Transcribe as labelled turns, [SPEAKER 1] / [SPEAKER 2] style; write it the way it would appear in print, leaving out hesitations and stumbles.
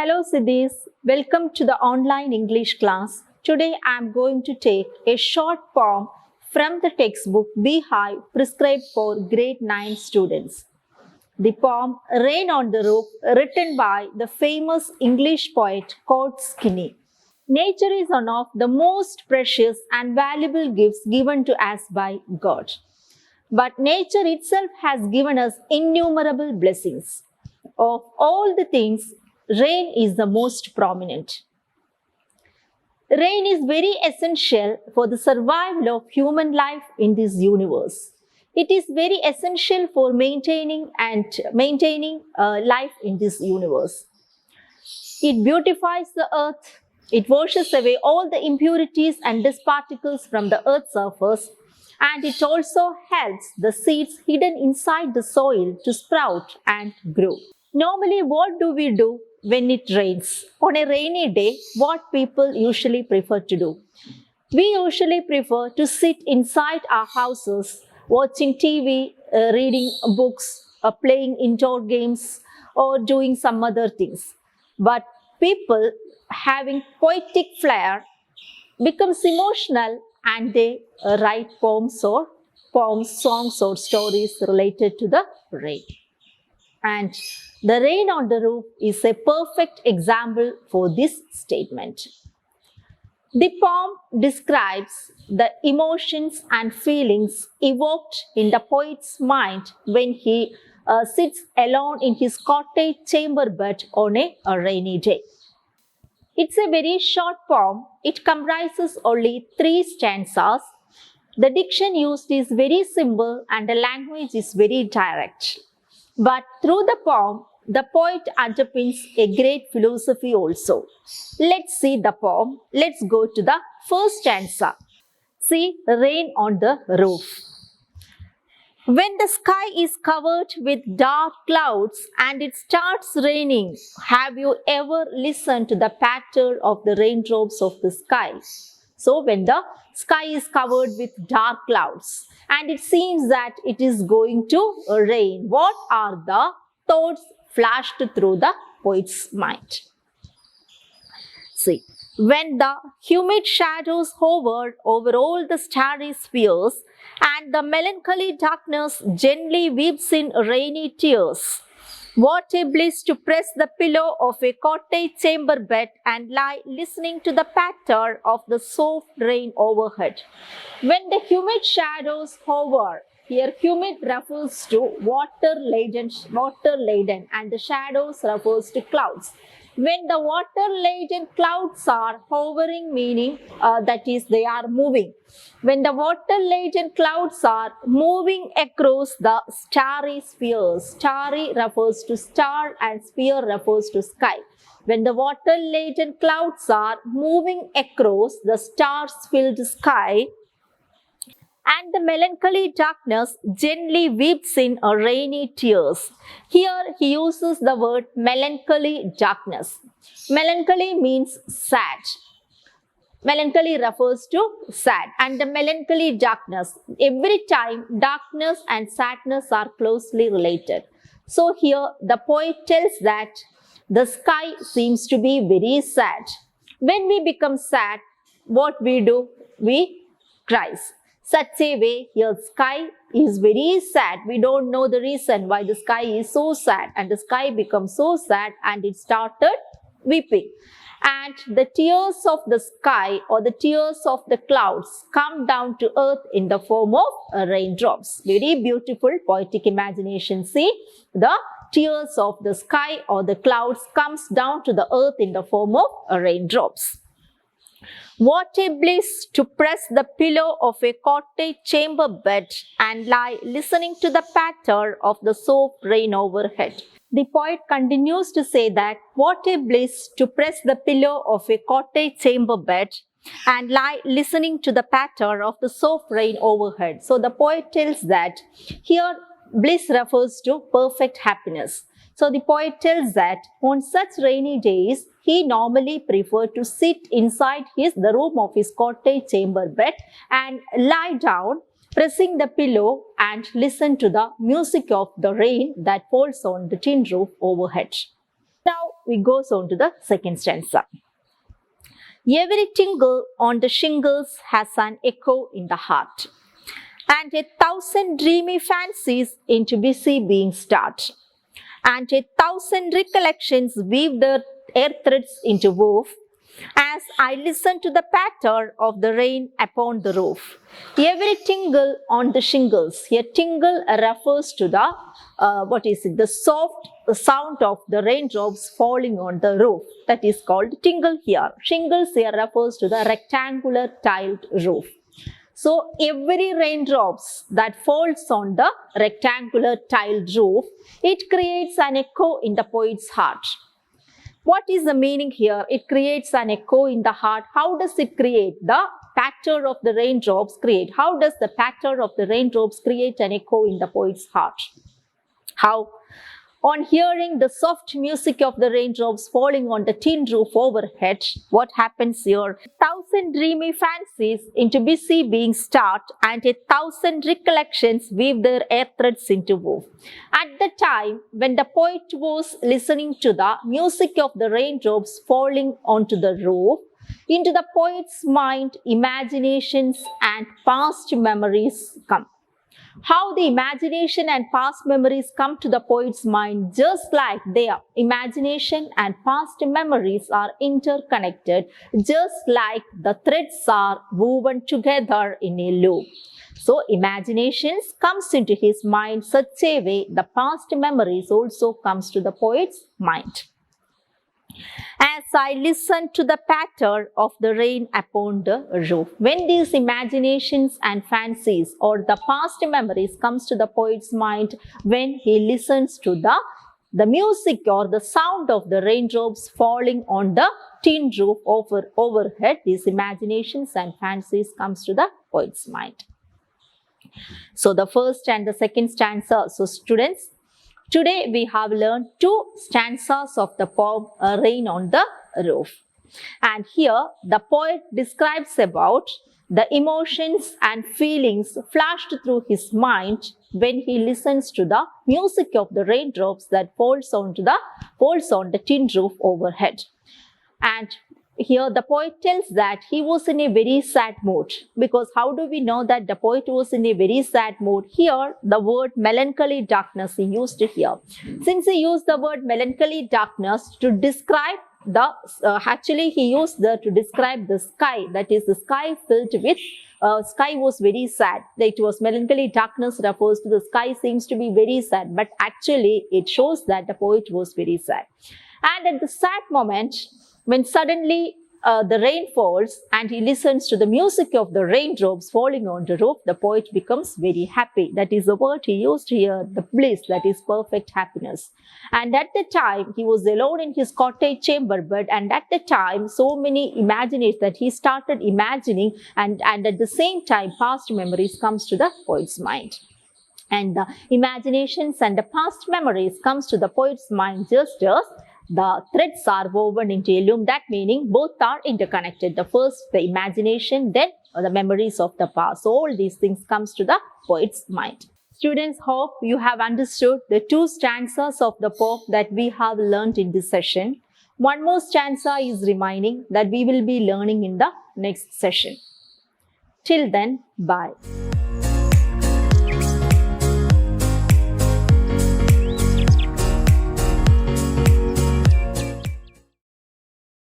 [SPEAKER 1] Hello Siddhis, welcome to the online English class. Today I am going to take a short poem from the textbook Beehive prescribed for grade 9 students. The poem Rain on the Roof, written by the famous English poet Court Skinney. Nature is one of the most precious and valuable gifts given to us by God. But nature itself has given us innumerable blessings. Of all the things, rain is the most prominent. Rain is very essential for the survival of human life in this universe. It is very essential for maintaining life in this universe. It beautifies the earth. It washes away all the impurities and dust particles from the earth's surface, and it also helps the seeds hidden inside the soil to sprout and grow. Normally, what do we do when it rains? On a rainy day, what people usually prefer to do? We usually prefer to sit inside our houses, watching TV, reading books, playing indoor games, or doing some other things. But people having poetic flair becomes emotional and they write poems, songs, or stories related to the rain. And the rain on the roof is a perfect example for this statement. The poem describes the emotions and feelings evoked in the poet's mind when he sits alone in his cottage chamber bed on a rainy day. It's a very short poem. It comprises only 3 stanzas. The diction used is very simple and the language is very direct. But through the poem, the poet underpins a great philosophy also. Let's see the poem. Let's go to the first stanza. See, rain on the roof. When the sky is covered with dark clouds and it starts raining, have you ever listened to the patter of the raindrops of the sky? So when the sky is covered with dark clouds and it seems that it is going to rain, what are the thoughts flashed through the poet's mind? See, when the humid shadows hover over all the starry spheres and the melancholy darkness gently weeps in rainy tears, what a bliss to press the pillow of a cottage chamber bed and lie listening to the patter of the soft rain overhead. When the humid shadows hover, here humid refers to water laden and the shadows refers to clouds. When the water-laden clouds are hovering, meaning that is they are moving. When the water-laden clouds are moving across the starry spheres, starry refers to star and sphere refers to sky. When the water-laden clouds are moving across the stars-filled sky, and the melancholy darkness gently weeps in rainy tears. Here he uses the word melancholy darkness. Melancholy means sad. Melancholy refers to sad, and the melancholy darkness. Every time darkness and sadness are closely related. So here the poet tells that the sky seems to be very sad. When we become sad, what we do? We cry. Such a way, here sky is very sad. We don't know the reason why the sky is so sad, and the sky becomes so sad and it started weeping. And the tears of the sky or the tears of the clouds come down to earth in the form of raindrops. Very beautiful poetic imagination. See, the tears of the sky or the clouds comes down to the earth in the form of raindrops. What a bliss to press the pillow of a cottage chamber bed and lie listening to the patter of the soft rain overhead. The poet continues to say that what a bliss to press the pillow of a cottage chamber bed and lie listening to the patter of the soft rain overhead. So the poet tells that here bliss refers to perfect happiness. So the poet tells that on such rainy days, he normally preferred to sit inside the room of his cottage chamber bed and lie down, pressing the pillow and listen to the music of the rain that falls on the tin roof overhead. Now, we goes on to the second stanza. Every tingle on the shingles has an echo in the heart, and 1,000 dreamy fancies into busy being start, and 1,000 recollections weave their air threads into woof, as I listen to the patter of the rain upon the roof. Every tingle on the shingles. Here, tingle refers to the the soft sound of the raindrops falling on the roof. That is called tingle here. Shingles here refers to the rectangular tiled roof. So every raindrops that falls on the rectangular tiled roof, it creates an echo in the poet's heart. What is the meaning here? It creates an echo in the heart. How does it create? The patter of the raindrops create. How does the patter of the raindrops create an echo in the poet's heart? How? On hearing the soft music of the raindrops falling on the tin roof overhead, what happens here? 1,000 dreamy fancies into busy being start, and 1,000 recollections weave their air threads into woof. At the time when the poet was listening to the music of the raindrops falling onto the roof, into the poet's mind, imaginations and past memories come. How the imagination and past memories come to the poet's mind, just like their imagination and past memories are interconnected, just like the threads are woven together in a loop. So imaginations comes into his mind such a way the past memories also comes to the poet's mind. As I listen to the patter of the rain upon the roof. When these imaginations and fancies or the past memories comes to the poet's mind, when he listens to the music or the sound of the raindrops falling on the tin roof overhead, these imaginations and fancies comes to the poet's mind. So the first and the second stanza. So students, today we have learned two stanzas of the poem Rain on the Roof. And here the poet describes about the emotions and feelings flashed through his mind when he listens to the music of the raindrops that falls on the tin roof overhead. And here the poet tells that he was in a very sad mood. Because how do we know that the poet was in a very sad mood? Here the word melancholy darkness he used here. Since he used the word melancholy darkness to describe to describe the sky, that is the sky filled with sky was very sad. It was melancholy darkness refers to the sky seems to be very sad, but actually it shows that the poet was very sad. And at the sad moment, when suddenly the rain falls and he listens to the music of the raindrops falling on the roof, the poet becomes very happy. That is the word he used here, the bliss, that is perfect happiness. And at the time, he was alone in his cottage chamber bed, and at the time, so many imaginations that he started imagining, and at the same time, past memories comes to the poet's mind. And the imaginations and the past memories comes to the poet's mind just as the threads are woven into a loom. That meaning both are interconnected. The first, the imagination, then the memories of the past. So all these things comes to the poet's mind. Students, hope you have understood the two stanzas of the poem that we have learnt in this session. One more stanza is remaining that we will be learning in the next session. Till then, bye.